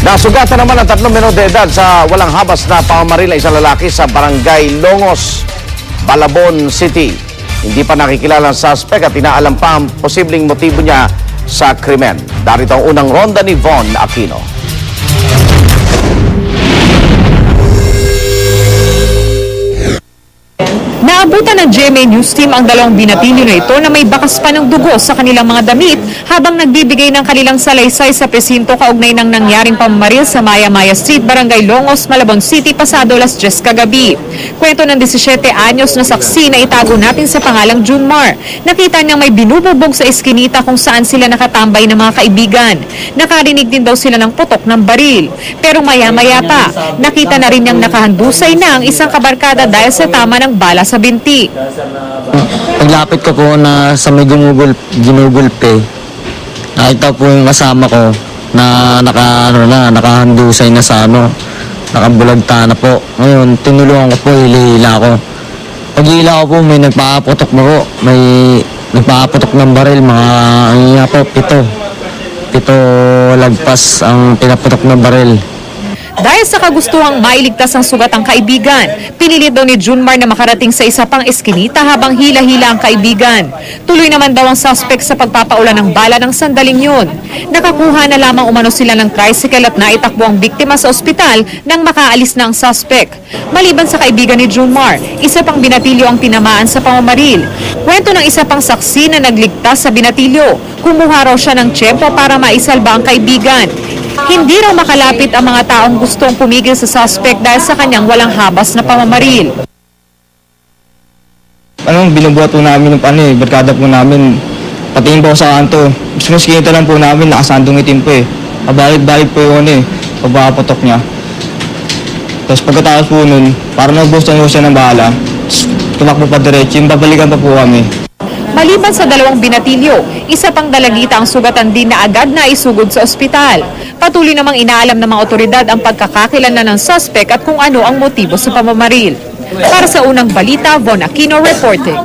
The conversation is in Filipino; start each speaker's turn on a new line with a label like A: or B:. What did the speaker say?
A: Nasugatan naman ang 3 menor de edad sa walang habas na pamamaril ng isang lalaki sa barangay Longos, Balabon City. Hindi pa nakikilala ang suspect at inaalam pa ang posibleng motibo niya sa krimen. Darito ang unang ronda ni Von Aquino.
B: Naabutan ng GMA News Team ang dalawang binatilyo na ito na may bakas pa ng dugo sa kanilang mga damit habang nagbibigay ng kanilang salaysay sa presinto kaugnay ng nangyaring pamamaril sa Maya-Maya Street, Barangay Longos, Malabon City, pasado alas 10 kagabi. Kwento ng 17 anyos na saksi na itago natin sa pangalang Junmar. Nakita niyang may binububog sa eskinita kung saan sila nakatambay ng mga kaibigan. Nakarinig din daw sila ng putok ng baril. Pero maya-maya pa, nakita na rin niyang nakahandusay na ang isang kabarkada dahil sa tama ng bala sa binti.
C: Paglapit ko po na sa may ginugulpe, nakita po yung kasama ko na nakahandusay na sa nakabulagta na po. Ngayon, tinulungan ko po, hila ko. Pag-hila ko po, may nagpapaputok na po. May nagpapaputok ng baril, mga pito lagpas ang pinaputok ng baril.
B: Dahil sa kagustuhang mailigtas ang sugatang kaibigan, pinilit daw ni Junmar na makarating sa isa pang eskinita habang hila-hila ang kaibigan. Tuloy naman daw ang suspect sa pagpapaulan ng bala ng sandaling yun. Nakakuha na lamang umano sila ng tricycle at naitakbo ang biktima sa ospital nang makaalis na ang suspect. Maliban sa kaibigan ni Junmar, isa pang binatilyo ang tinamaan sa pamamaril. Kwento ng isa pang saksi na nagligtas sa binatilyo. Kumuha raw siya ng tiyempo para maisalba ang kaibigan. Hindi raw makalapit ang mga taong gustong pumigil sa suspect dahil sa kanyang walang habas na pamamaril.
D: Binubuhat po namin ng barkada po namin. Patingin po sa kanto. Sinuskinita lang po namin, nakasandong itim po eh. Pabalik-balik po yung pagpapatok niya. Tapos pagkatapos po nun, parang nagbustuhan po siya ng bahala. Tumakbo pa diretso, babalikan pa po kami.
B: Maliban sa dalawang binatilyo, isa pang dalagita ang sugatan din na agad na isugod sa ospital. Patuloy namang inaalam ng mga otoridad ang pagkakakilanlan ng suspect at kung ano ang motibo sa pamamaril. Para sa unang balita, Von Aquino reporting.